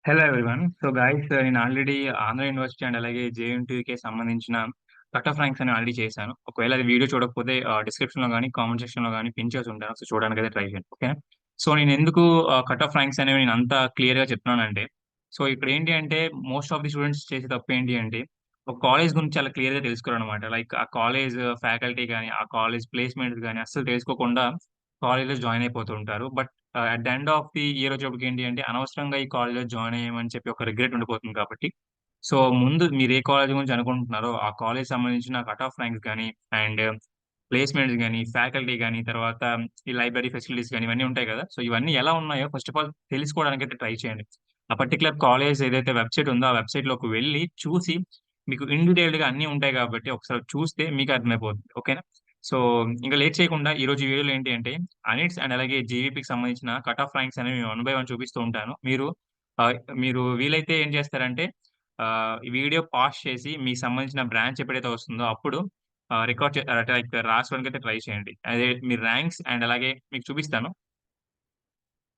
Hello everyone. So guys నేను already Andhra university and అలాగే జేఎన్‌టీయూకి సంబంధించిన కట్ ఆఫ్ ర్యాంక్స్ అని ఆల్రెడీ చేశాను. ఒకవేళ అది వీడియో చూడకపోతే డిస్క్రిప్షన్‌లో గాని, కామెంట్ సెక్షన్‌లో గాని పిన్ చేసి ఉంటాను. సో చూడడానికైతే ట్రై చేయండి. ఓకేనా? సో నేనెందుకు కట్ ఆఫ్ ర్యాంక్స్ అనేవి నేను అంత క్లియర్‌గా చెప్తున్నానంటే, సో ఇక్కడ ఏంటి అంటే మోస్ట్ ఆఫ్ ది స్టూడెంట్స్ చేసే తప్పు ఏంటి అంటే, ఒక కాలేజ్ గురించి చాలా క్లియర్‌గా తెలుసుకోరనమాట. లైక్ ఆ కాలేజ్ ఫ్యాకల్టీ గాని, ఆ కాలేజ్ ప్లేస్‌మెంట్స్ గాని అస్సలు తెలుసుకోకుండా కాలేజ్‌లో జాయిన్ అయిపోతూ ఉంటారు. But at the end of the year వచ్చేప్పటికి ఏంటి అంటే, అనవసరంగా ఈ కాలేజ్‌లో జాయిన్ అయ్యామని చెప్పి ఒక రిగ్రెట్ ఉండిపోతుంది కాబట్టి, సో ముందు మీరు ఏ కాలేజ్ గురించి అనుకుంటున్నారో, ఆ కాలేజ్ సంబంధించిన కట్ ఆఫ్ ర్యాంక్స్ గాని, అండ్ ప్లేస్‌మెంట్స్ గాని, ఫ్యాకల్టీ గాని, తర్వాత ఈ లైబ్రరీ ఫెసిలిటీస్ గాని, ఇవన్నీ ఉంటాయి కదా! సో ఇవన్నీ ఎలా ఉన్నాయో ఫస్ట్ ఆఫ్ ఆల్ తెలుసుకోవడానికైతే ట్రై చేయండి. ఆ పర్టిక్యులర్ కాలేజ్ ఏదైతే వెబ్‌సైట్ ఉందో, ఆ వెబ్‌సైట్‌లోకి వెళ్లి చూసి, మీకు ఇన్ డీటెయిల్డ్‌గా అన్నీ ఉంటాయి కాబట్టి, ఒకసారి చూస్తే మీకు అర్థమైపోతుంది. ఓకేనా? సో ఇంక లేట్ చేయకుండా ఈరోజు ఈ వీడియోలో ఏంటి అంటే, అనిట్స్ అండ్ అలాగే జీవీపీకి సంబంధించిన కట్ ఆఫ్ ర్యాంక్స్ అనేవి వన్ బై వన్ చూపిస్తూ ఉంటాను. ఆహ్, మీరు వీలైతే ఏం చేస్తారంటే ఈ వీడియో పాజ్ చేసి మీకు సంబంధించిన బ్రాంచ్ ఎప్పుడైతే వస్తుందో అప్పుడు రికార్డ్ అంటే లైక్ రాసుకోవడానికైతే ట్రై చేయండి. అదే మీ ర్యాంక్స్ అండ్ అలాగే మీకు చూపిస్తాను.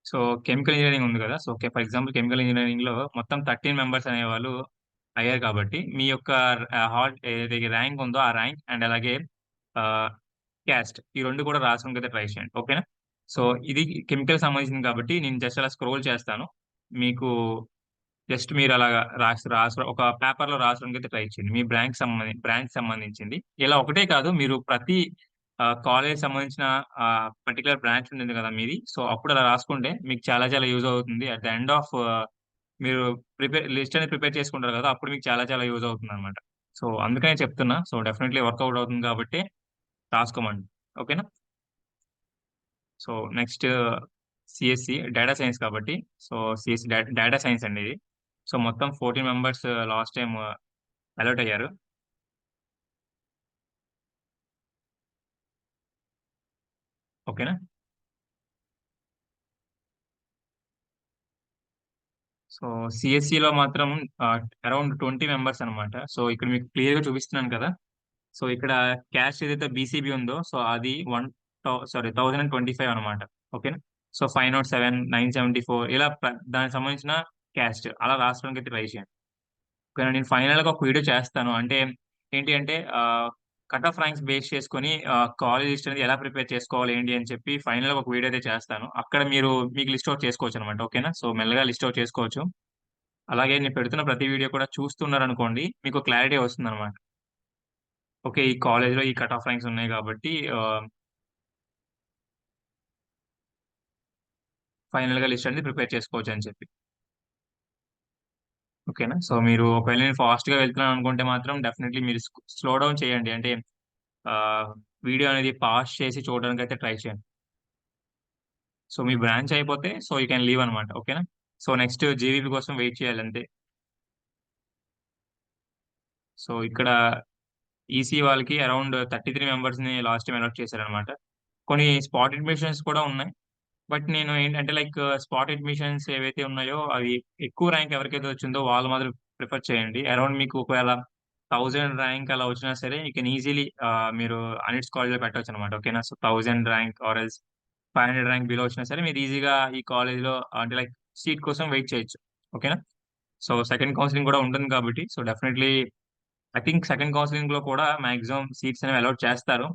సో కెమికల్ ఇంజినీరింగ్ ఉంది కదా! సో ఫర్ ఎగ్జాంపుల్ కెమికల్ ఇంజినీరింగ్‌లో మొత్తం 13 మెంబర్స్ అనేవాళ్ళు అయ్యారు కాబట్టి, మీ యొక్క ఏదైతే ర్యాంక్ ఉందో ఆ ర్యాంక్ అండ్ అలాగే ఆహ్, క్యాస్ట్ ఈ 2 కూడా రాసుకోవడానికైతే ట్రై చేయండి. ఓకేనా? సో ఇది కెమికల్‌కి సంబంధించింది కాబట్టి నేను జస్ట్ అలా స్క్రోల్ చేస్తాను. మీకు జస్ట్ మీరలాగా రాసి ఒక పేపర్‌లో రాసుకోవడానికైతే ట్రై చేయండి. మీ బ్రాంచ్‌కి సంబంధించింది. ఇలా ఒకటే కాదు మీరు ప్రతి కాలేజ్‌కి సంబంధించిన పర్టిక్యులర్ బ్రాంచ్ ఉంటుంది కదా మీది. సో, అప్పుడు అలా రాసుకుంటే మీకు చాలా చాలా యూజ్ అవుతుంది. అట్ ద ఎండ్ ఆఫ్ మీరు లిస్ట్ అనేది ప్రిపేర్ చేసుకుంటారు కదా! అప్పుడు మీకు చాలా చాలా యూజ్ అవుతుందనమాట. సో, అందుకనే చెప్తున్నా. సో, డెఫినైట్‌లీ వర్కౌట్ అవుతుంది కాబట్టి రాసుకోమండి. ఓకేనా? So, next CSC data science కాబట్టి, సో, సీఎస్‌సి డేటా సైన్స్ అండి ఇది. సో, మొత్తం 14 మెంబర్స్ లాస్ట్ టైమ్ అలాట్ అయ్యారు. ఓకేనా? సో, సీఎస్‌సిలో మాత్రం అరౌండ్ 20 మెంబర్స్ అనమాట. సో, ఇక్కడ మీకు క్లియర్‌గా చూపిస్తున్నాను కదా! సో, ఇక్కడ క్యాస్ట్ ఏదైతే బీసీబీ ఉందో, సో, అది 1025 అనమాట. ఓకేనా? సో, 507, 974 ఇలా దానికి సంబంధించిన క్యాస్ట్ అలా రాసుకోవడానికైతే ట్రై చేయండి. ఓకేనా? నేను ఫైనల్‌గా ఒక వీడియో చేస్తాను. అంటే ఏంటి అంటే కట్ ఆఫ్ ర్యాంక్స్ బేస్ చేసుకొని కాలేజ్ లిస్ట్ అనేది ఎలా ప్రిపేర్ చేసుకోవాలి ఏంటి అని చెప్పి ఫైనల్‌గా ఒక వీడియో అయితే చేస్తాను. అక్కడ మీకు లిస్ట్ ఔట్ చేసుకోవచ్చనమాట. ఓకేనా? సో, మెల్లగా లిస్ట్ ఔట్ చేసుకోవచ్చు. అలాగే నేను పెడుతున్న ప్రతి వీడియో కూడా చూస్తున్నారనుకోండి, మీకు క్లారిటీ వస్తుందనమాట. ఓకే. ఈ కాలేజ్‌లో ఈ కట్ ఆఫ్ ర్యాంక్స్ ఉన్నాయి కాబట్టి ఫైనల్‌గా లిస్ట్ అనేది ప్రిపేర్ చేసుకోవచ్చని చెప్పి. ఓకేనా? సో, మీరు ఒకవేళ నేను ఫాస్ట్‌గా వెళ్తున్నాననుకుంటే మాత్రం డెఫినైట్‌లీ మీరు స్లో డౌన్ చేయండి. అంటే ఆహ్, వీడియో అనేది పాజ్ చేసి చూడడానికైతే ట్రై చేయండి. సో, మీ బ్రాంచ్ అయిపోతే సో, యూ కెన్ లీవ్ అనమాట. ఓకేనా? సో, నెక్స్ట్ జీవీపీ కోసం వెయిట్ చేయాలంతే. సో, ఇక్కడ ఈసీ వాళ్ళకి అరౌండ్ 33 మెంబర్స్‌ని లాస్ట్ టైమ్ అలాట్ చేశారనమాట. కొన్ని స్పాట్ అడ్మిషన్స్ కూడా ఉన్నాయి. బట్ నేను ఏంటంటే లైక్ స్పాట్ అడ్మిషన్స్ ఏవైతే ఉన్నాయో అవి ఎక్కువ ర్యాంక్ ఎవరికైతే వచ్చిందో వాళ్ళు మాత్రం ప్రిఫర్ చేయండి. అరౌండ్ మీకు ఒకవేళ 1000 ర్యాంక్ అలా వచ్చినా సరే యూ కెన్ ఈజిలీ మీరు అనిట్స్ కాలేజ్‌లో పెట్టొచ్చనమాట. ఓకేనా? So, 1000 rank or else 500 rank below వచ్చినా సరే మీరు ఈజీగా ఈ కాలేజ్‌లో అంటే లైక్ సీట్ కోసం వెయిట్ చేయొచ్చు. ఓకేనా? సో, సెకండ్ కౌన్సెలింగ్ కూడా ఉంటుంది కాబట్టి so, definitely I think second కౌన్సెలింగ్‌లో కూడా మాక్సిమం సీట్స్ అనేవి అలౌట్ చేస్తారు.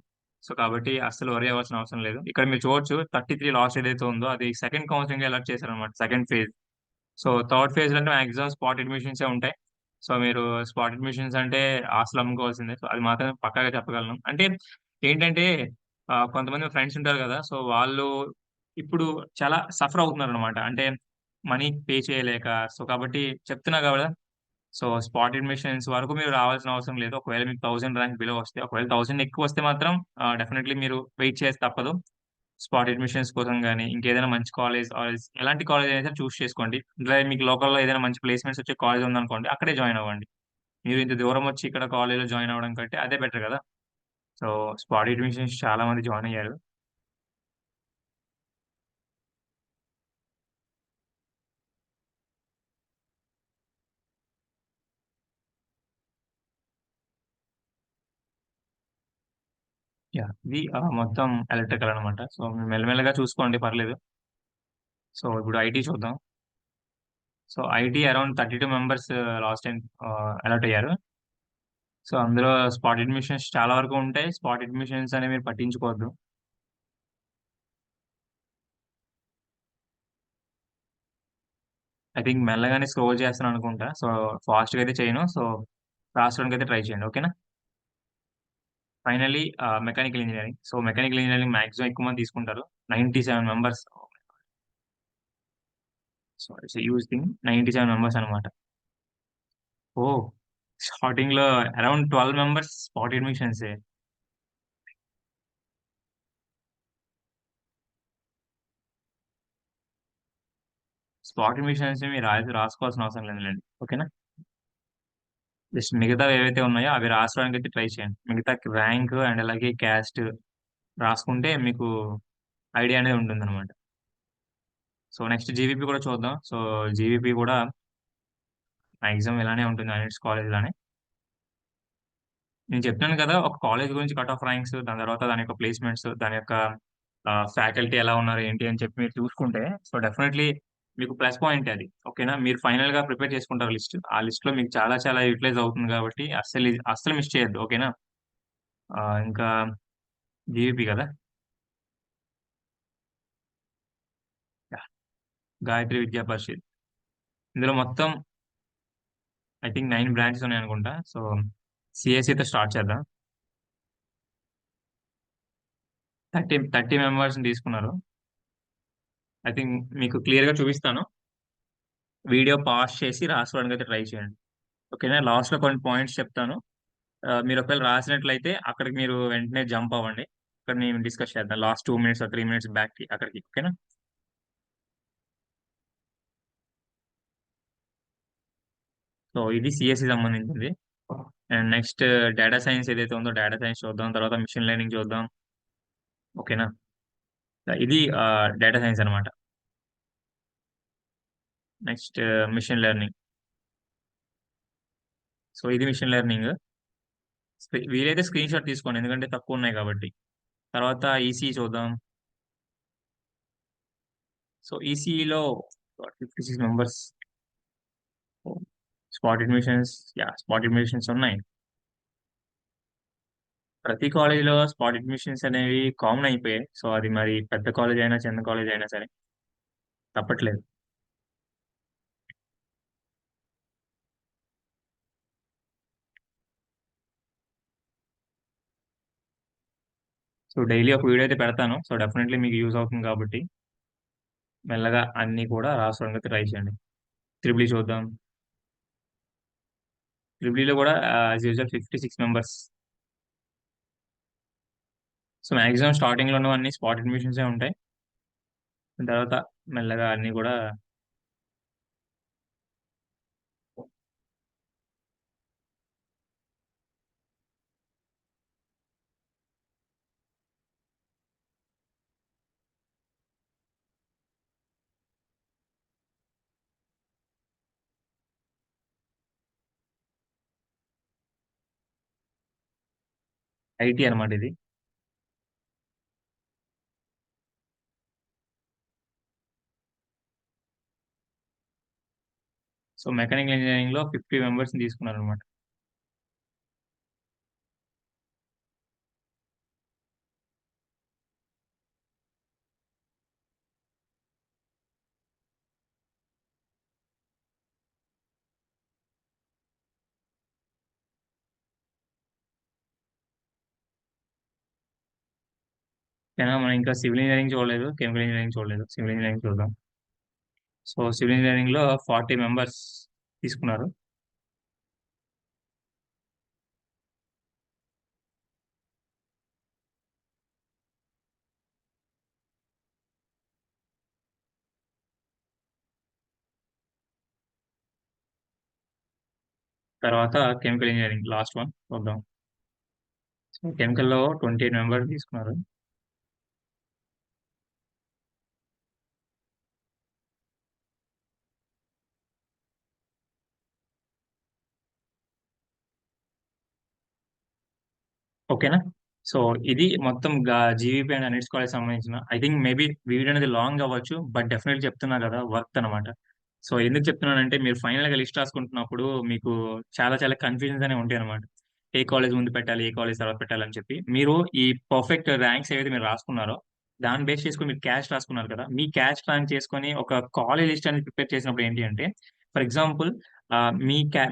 సో, కాబట్టి అస్సలు వరీ అవ్వాల్సిన అవసరం లేదు. ఇక్కడ మీరు చూడొచ్చు 33 లాస్ట్ ఏదైతే ఉందో అది సెకండ్ కౌన్సెలింగ్‌లో అలౌట్ చేశారన్నమాట. Second phase. సో, థర్డ్ ఫేజ్‌లో అంటే మాక్సిమం స్పాట్ అడ్మిషన్సే ఉంటాయి. సో, మీరు స్పాట్ అడ్మిషన్స్ అంటే ఆస్తులు అమ్ముకోవాల్సిందే. సో, అది మాత్రం పక్కాగా చెప్పగలను. అంటే ఏంటంటే కొంతమంది ఫ్రెండ్స్ ఉంటారు గదా! సో, వాళ్ళు ఇప్పుడు చాలా సఫర్ అవుతున్నారన్నమాట. అంటే మనీ పే చేయలేక. సో, కాబట్టి చెప్తున్నా గదా! సో, స్పాట్ అడ్మిషన్స్ వరకు మీరు రావాల్సిన అవసరం లేదు. ఒకవేళ మీకు 1000 ర్యాంక్ బిలో వస్తే, ఒకవేళ 1000 ఎక్కువొస్తే మాత్రం డెఫినైట్‌లీ మీరు వెయిట్ చేసి తప్పదు. స్పాట్ అడ్మిషన్స్ కోసం గాని, ఇంకేదైనా మంచి కాలేజ్ ఆర్ ఎల్స్ ఎలాంటి కాలేజ్ అయినా సరే చూస్ చేసుకోండి. మీకు లోకల్‌లో ఏదైనా మంచి ప్లేస్‌మెంట్స్ వచ్చే కాలేజ్ ఉందనుకోండి, అక్కడే జాయిన్ అవ్వండి. మీరు ఇంత దూరం వచ్చి ఇక్కడ కాలేజ్‌లో జాయిన్ అవ్వడం కంటే అదే బెటర్ గదా! సో, స్పాట్ అడ్మిషన్స్ చాలా మంది జాయిన్ అయ్యారు. యాహ్! ఇది మొత్తం ఎలక్ట్రికల్ అనమాట. సో, మెల్లమెల్లగా చూసుకోండి పర్లేదు. సో, ఇప్పుడు ఐటీ చూద్దాం. So IT around 32 members last time allot అయ్యారు. సో అందులో స్పాట్ అడ్మిషన్స్ చాలా వరకు ఉంటాయి. స్పాట్ అడ్మిషన్స్ అనేవి మీరు పట్టించుకోవద్దు. ఐ థింక్ మెల్లగానే స్క్రోల్ చేస్తాను అనుకుంటా. సో ఫాస్ట్‌గా అయితే చేయను. సో రాసుకోవడానికి అయితే ట్రై చేయండి. ఓకేనా? Finally mechanical engineering. So mechanical engineering maximum ఎక్కువ మంది తీసుకుంటారు. 97 members. So it's a huge thing. 97 members అన్నమాట. ఓహ్! స్టార్టింగ్‌లో అరౌండ్ 12 మెంబర్స్ స్పాట్ అడ్మిషన్సే. స్పాట్ అడ్మిషన్స్ మీరు రాసుకోవాల్సిన అవసరం లేదులెండి. ఓకేనా? జస్ట్ మిగతావి ఏవైతే ఉన్నాయో అవి రాసుకోవడానికైతే ట్రై చేయండి. మిగతా ర్యాంక్ అండ్ అలాగే క్యాస్ట్ రాసుకుంటే మీకు ఐడియా అనేది ఉంటుందన్నమాట. సో నెక్స్ట్ జీవీపీ కూడా చూద్దాం. సో జీవీపీ కూడా మాక్సిమం ఇలానే ఉంటుంది అన్నిటిస్ కాలేజ్ లానే. నేను చెప్తున్నాను కదా! ఒక కాలేజ్ గురించి కట్ ఆఫ్ ర్యాంక్స్, దాని తర్వాత దాని యొక్క ప్లేస్‌మెంట్స్, దాని యొక్క ఫ్యాకల్టీ ఎలా ఉన్నారు, ఏంటి అని చెప్పి మీరు చూసుకుంటే, సో డెఫినైట్‌లీ మీకు ప్లస్ పాయింటే అది. ఓకేనా? మీరు ఫైనల్‌గా ప్రిపేర్ చేసుకుంటారు లిస్ట్. ఆ లిస్ట్‌లో మీకు చాలా చాలా యుటిలైజ్ అవుతుంది కాబట్టి అస్సలు మిస్ చేయొద్దు. ఓకేనా? ఇంకా జీవీపీ కదా! యాహ్! గాయత్రి విద్యా పరిషత్. ఇందులో మొత్తం ఐ థింక్ 9 బ్రాంచెస్ ఉన్నాయనుకుంటా. సో సీఎస్ఈతో స్టార్ట్ చేద్దాం. 30 మెంబర్స్‌ని తీసుకున్నారు. ఐ థింక్ మీకు క్లియర్‌గా చూపిస్తాను. వీడియో పాజ్ చేసి రాసుకోవడానికైతే ట్రై చేయండి. ఓకేనా? లాస్ట్‌లో కొన్ని పాయింట్స్ చెప్తాను. మీరు ఒకవేళ రాసినట్లయితే అక్కడికి మీరు వెంటనే జంప్ అవ్వండి. అక్కడ మేము డిస్కస్ చేద్దాం. లాస్ట్ 2 మినిట్స్ ఆర్ 3 మినిట్స్ బ్యాక్‌కి అక్కడికి. ఓకేనా? సో ఇది సీఎస్‌కి సంబంధించింది. అండ్ నెక్స్ట్ డేటా సైన్స్ ఏదైతే ఉందో డేటా సైన్స్ చూద్దాం. తర్వాత మెషిన్ లెర్నింగ్ చూద్దాం. ఓకేనా? ఇది డేటా సైన్స్ అన్నమాట. Next machine learning. సో ఇది మెషిన్ లెర్నింగ్. వీలైతే స్క్రీన్ షాట్ తీసుకోండి. ఎందుకంటే తక్కువున్నాయి కాబట్టి. తర్వాత ఈసీఈ చూద్దాం. సో ఈసీఈలో 56 members. Spot admissions spot admissions ఉన్నాయి. ప్రతి కాలేజ్‌లో స్పాట్ అడ్మిషన్స్ అనేవి కామన్ అయిపోయాయి. సో అది మరి పెద్ద కాలేజ్ అయినా, చిన్న కాలేజ్ అయినా సరే తప్పట్లేదు. సో డైలీ ఒక వీడియో అయితే పెడతాను. సో డెఫినైట్‌లీ మీకు యూజ్ అవుతుంది కాబట్టి మెల్లగా అన్నీ కూడా రాసుకోవడానికి ట్రై చేయండి. త్రిబుల్ ఈ చూద్దాం. త్రిబుల్ ఈలో కూడా as usual 56 members. So maximum స్టార్టింగ్‌లో ఉన్నవన్నీ స్పాట్ అడ్మిషన్సే ఉంటాయి. దాని తర్వాత మెల్లగా అన్నీ కూడా ఐటీ అన్నమాట ఇది. సో మెకానికల్ ఇంజినీరింగ్‌లో 50 మెంబర్స్‌ని తీసుకున్నారన్నమాట. ఓకేనా? మనం ఇంకా సివిల్ ఇంజినీరింగ్ చూడలేదు. కెమికల్ ఇంజినీరింగ్ చూడలేదు. సివిల్ ఇంజినీరింగ్ చూద్దాం. సో సివిల్ ఇంజినీరింగ్‌లో 40 మెంబర్స్ తీసుకున్నారు. తర్వాత కెమికల్ ఇంజినీరింగ్ లాస్ట్ వన్ చూద్దాం. సో కెమికల్‌లో 28 మెంబర్స్ తీసుకున్నారు. ఓకేనా? సో ఇది మొత్తం జీవీపీ అండ్ అన్నిటిస్ కాలేజ్‌కి సంబంధించిన ఐ థింక్ మేబీ వీడియో అనేది లాంగ్ అవ్వచ్చు. బట్ డెఫినెట్‌లీ చెప్తున్నా కదా! వర్త్ అన్నమాట. సో, ఎందుకు చెప్తున్నానంటే మీరు ఫైనల్‌గా లిస్ట్ రాసుకుంటున్నప్పుడు మీకు చాలా చాలా కన్‌ఫ్యూజన్స్ అనేవి ఉంటాయన్నమాట. ఏ కాలేజ్ ముందు పెట్టాలి? ఏ కాలేజ్ తర్వాత పెట్టాలని చెప్పి. మీరు ఈ పర్ఫెక్ట్ ర్యాంక్స్ ఏవైతే మీరు రాసుకున్నారో, దాన్ని బేస్ చేసుకొని మీరు క్యాస్ట్ రాసుకున్నారు కదా! మీ క్యాస్ట్ ర్యాంక్ చేసుకొని ఒక కాలేజ్ లిస్ట్ అనేది ప్రిపేర్ చేసినప్పుడు ఏంటి అంటే, ఫర్ ఎగ్జాంపుల్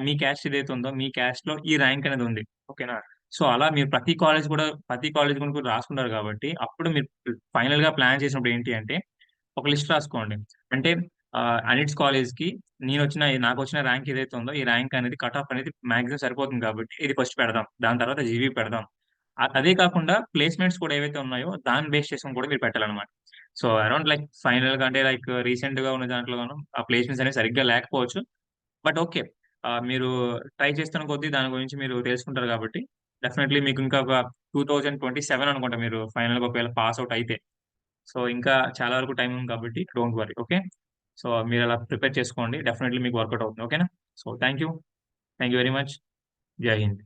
మీ క్యాస్ట్ ఏదైతే ఉందో, మీ క్యాస్ట్‌లో ఈ ర్యాంక్ అనేది ఉంది. ఓకేనా? సో, అలా మీరు ప్రతి కాలేజ్ కూడా రాసుకుంటారు కాబట్టి, అప్పుడు మీరు ఫైనల్‌గా ప్లాన్ చేసినప్పుడు ఏంటి అంటే, ఒక లిస్ట్ రాసుకోండి. అంటే అనిట్స్ కాలేజ్‌కి నాకొచ్చిన ర్యాంక్ ఏదైతే ఉందో, ఈ ర్యాంక్ అనేది కట్ ఆఫ్ అనేది మాక్సిమం సరిపోతుంది కాబట్టి, ఇది ఫస్ట్ పెడదాం. దాని తర్వాత జీవీ పెడదాం. అదే కాకుండా ప్లేస్‌మెంట్స్ కూడా ఏవైతే ఉన్నాయో, దాన్ని బేస్ చేసుకొని కూడా మీరు పెట్టాలనమాట. సో, అరౌండ్ లైక్ ఫైనల్‌గా అంటే లైక్ రీసెంట్‌గా ఉన్న దాంట్లోను ఆ ప్లేస్‌మెంట్స్ అనేవి సరిగ్గా లేకపోవచ్చు. But okay. మీరు ట్రై చేస్తున్న కొద్దీ దాని గురించి మీరు తెలుసుకుంటారు కాబట్టి, డెఫినైట్‌లీ మీకు ఇంకా ఒక 2027 అనుకుంటా మీరు ఫైనల్‌గా ఒకవేళ పాస్ ఔట్ అయితే. సో, ఇంకా చాలా వరకు టైం ఉంది కాబట్టి డోంట్ వర్రీ. ఓకే. సో, మీరలా ప్రిపేర్ చేసుకోండి. డెఫినైట్‌లీ మీకు వర్కౌట్ అవుతుంది. ఓకేనా? So, thank you. Thank you very much. జై హింద్.